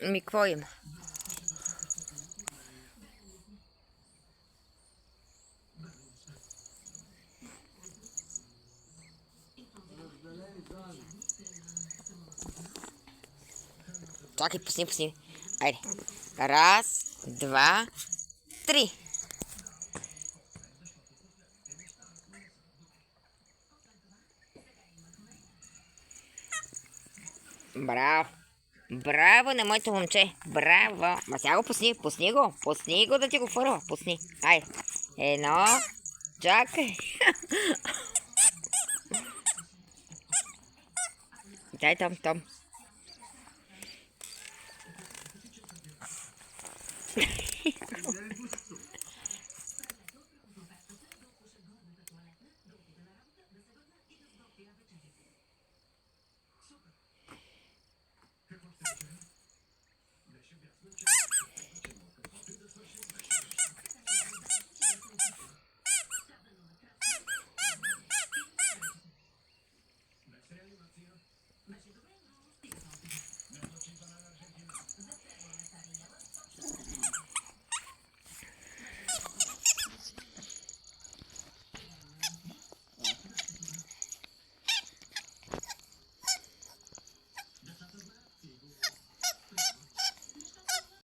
Ми, какво има? Чакай, пусни. Айде. Раз, два, три. Браво. Браво на моето момче. Браво. Ма сега го пусни. Пусни го да ти го фърва. Пусни. Айде. Едно. Чакай. Дай там.